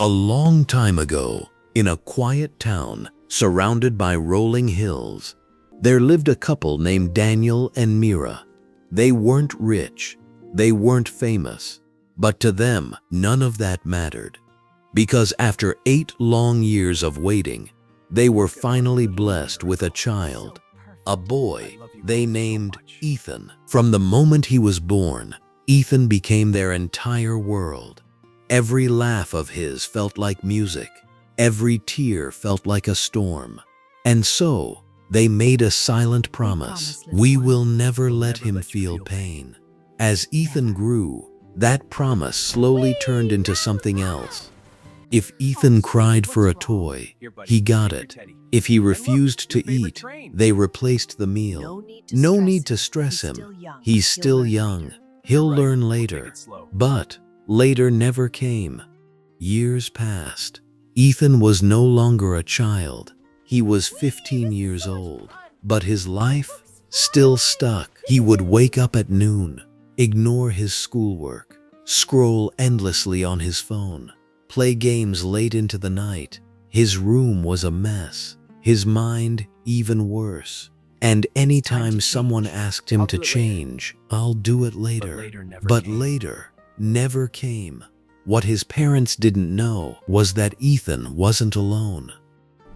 A long time ago, in a quiet town surrounded by rolling hills, there lived a couple named Daniel and Mira. They weren't rich, they weren't famous, but to them, none of that mattered. Because after 8 long years of waiting, they were finally blessed with a child, a boy they named Ethan. From the moment he was born, Ethan became their entire world. Every laugh of his felt like music. Every tear felt like a storm. And so, they made a silent promise. We will never let him feel pain. As Ethan grew, that promise slowly turned into something else. If Ethan cried for a toy, he got it. If he refused to eat, they replaced the meal. No need to stress him. He's still young. He'll learn later. But later never came. Years passed. Ethan was no longer a child. He was 15 years old. But his life still stuck. He would wake up at noon, ignore his schoolwork, scroll endlessly on his phone, play games late into the night. His room was a mess. His mind even worse. And anytime someone asked him to change, "I'll do it later." But later never came. What his parents didn't know was that Ethan wasn't alone.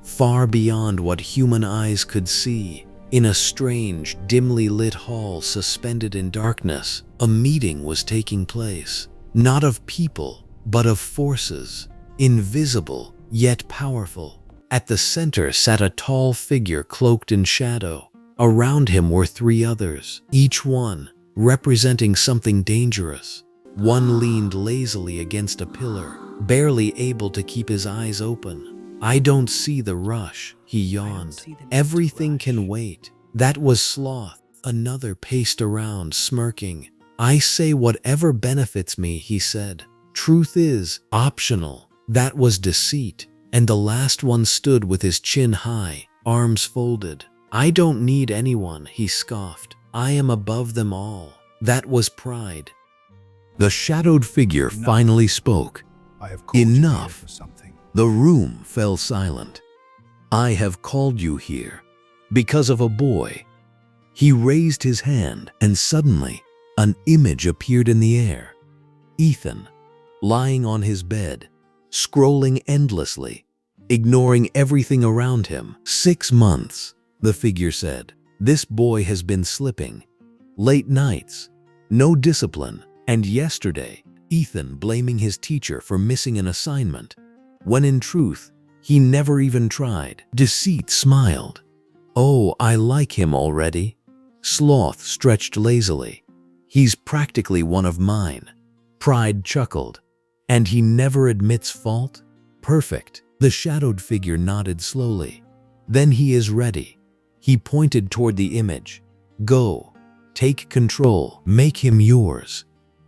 Far beyond what human eyes could see, in a strange, dimly lit hall suspended in darkness, a meeting was taking place. Not of people, but of forces, invisible yet powerful. At the center sat a tall figure cloaked in shadow. Around him were 3 others, each one representing something dangerous. One leaned lazily against a pillar, barely able to keep his eyes open. "I don't see the rush," he yawned. "Everything can wait." That was Sloth. Another paced around, smirking. "I say whatever benefits me," he said. "Truth is optional." That was Deceit. And the last one stood with his chin high, arms folded. "I don't need anyone," he scoffed. "I am above them all." That was Pride. The shadowed figure finally spoke. "Enough." The room fell silent. "I have called you here because of a boy." He raised his hand, and suddenly an image appeared in the air. Ethan, lying on his bed, scrolling endlessly, ignoring everything around him. 6 months, the figure said. This boy has been slipping. Late nights, no discipline, and yesterday, Ethan blaming his teacher for missing an assignment, when in truth, he never even tried. Deceit smiled. "Oh, I like him already." Sloth stretched lazily. "He's practically one of mine." Pride chuckled. "And he never admits fault?" "Perfect." The shadowed figure nodded slowly. "Then he is ready." He pointed toward the image. "Go, take control, make him yours."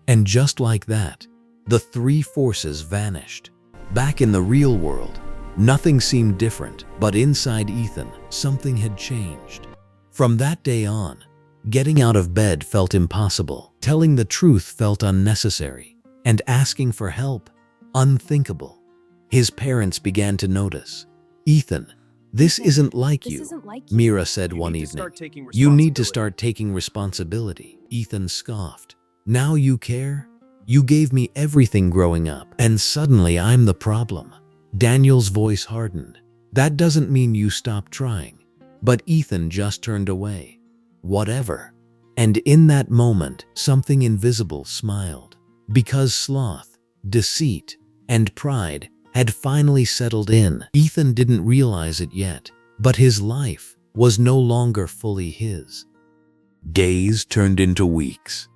And just like that, the 3 forces vanished. Back in the real world, nothing seemed different, but inside Ethan, something had changed. From that day on, getting out of bed felt impossible, telling the truth felt unnecessary, and asking for help, unthinkable. His parents began to notice. "Ethan, this isn't like you," Mira said one evening. "You need to start taking responsibility." Ethan scoffed. "Now you care? You gave me everything growing up, and suddenly I'm the problem." Daniel's voice hardened. "That doesn't mean you stopped trying." But Ethan just turned away. "Whatever." And in that moment, something invisible smiled. Because sloth, deceit, and pride had finally settled in. Ethan didn't realize it yet, but his life was no longer fully his. Days turned into weeks,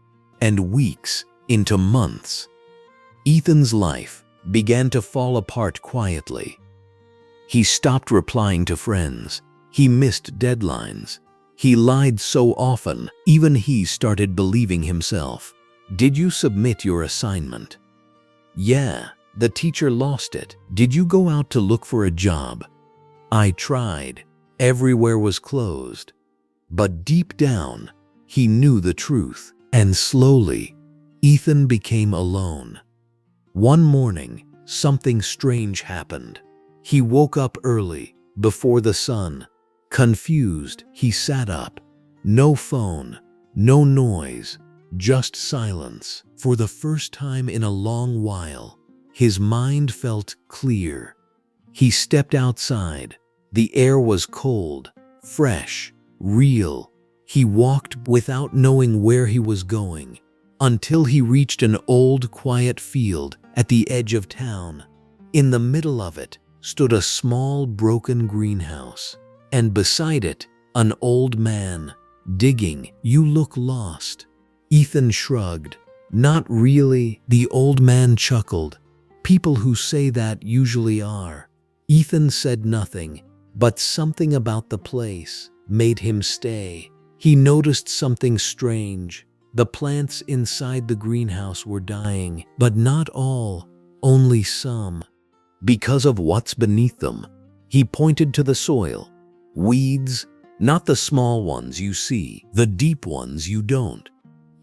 and weeks into months. Ethan's life began to fall apart quietly. He stopped replying to friends. He missed deadlines. He lied so often, even he started believing himself. "Did you submit your assignment?" "Yeah." "The teacher lost it." "Did you go out to look for a job?" "I tried." Everywhere was closed. But deep down, he knew the truth. And slowly, Ethan became alone. One morning, something strange happened. He woke up early, before the sun. Confused, he sat up. No phone, no noise, just silence. For the first time in a long while, his mind felt clear. He stepped outside. The air was cold, fresh, real. He walked without knowing where he was going, until he reached an old, quiet field at the edge of town. In the middle of it stood a small, broken greenhouse, and beside it, an old man, digging. "You look lost." Ethan shrugged. "Not really," the old man chuckled. "People who say that usually are." Ethan said nothing, but something about the place made him stay. He noticed something strange. The plants inside the greenhouse were dying, but not all, only some. Because of what's beneath them, he pointed to the soil. Weeds, not the small ones you see, the deep ones you don't.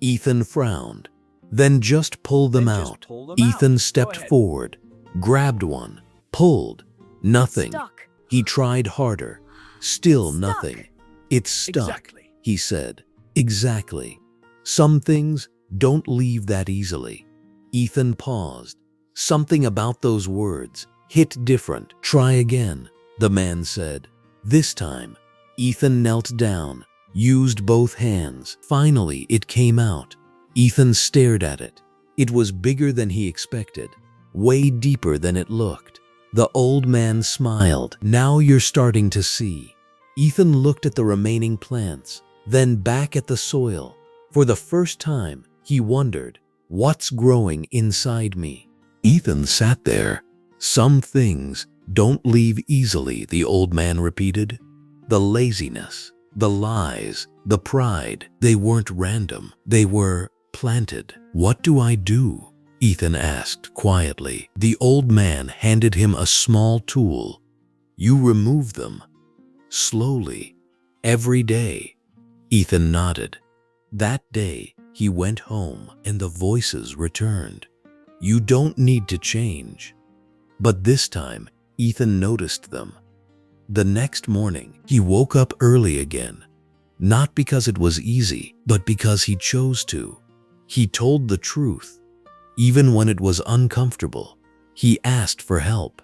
Ethan frowned. "Then just pull them out." Ethan stepped forward, grabbed one, pulled. Nothing. Stuck. He tried harder. Still nothing. "It's stuck," Exactly. he said. "Exactly. Some things don't leave that easily." Ethan paused. Something about those words hit different. "Try again," the man said. This time, Ethan knelt down, used both hands. Finally, it came out. Ethan stared at it. It was bigger than he expected, way deeper than it looked. The old man smiled. "Now you're starting to see." Ethan looked at the remaining plants, then back at the soil. For the first time, he wondered, "What's growing inside me?" Ethan sat there. "Some things don't leave easily," the old man repeated. "The laziness, the lies, the pride, they weren't random. They were planted." "What do I do?" Ethan asked quietly. The old man handed him a small tool. "You remove them. Slowly. Every day." Ethan nodded. That day, he went home and the voices returned. "You don't need to change." But this time, Ethan noticed them. The next morning, he woke up early again. Not because it was easy, but because he chose to. He told the truth. Even when it was uncomfortable, he asked for help.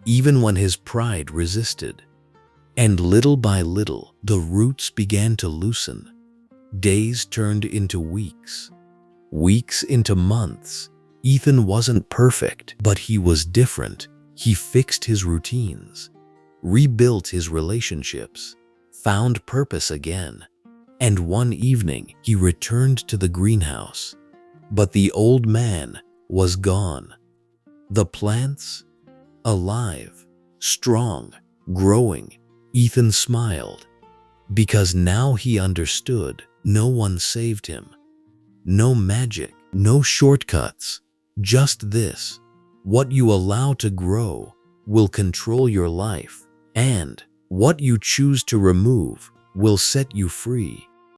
Even when his pride resisted. And little by little, the roots began to loosen. Days turned into weeks. Weeks into months. Ethan wasn't perfect, but he was different. He fixed his routines, rebuilt his relationships, found purpose again. And one evening, he returned to the greenhouse. But the old man was gone. The plants, alive, strong, growing. Ethan smiled, because now he understood no one saved him. No magic, no shortcuts, just this. What you allow to grow will control your life, and what you choose to remove will set you free.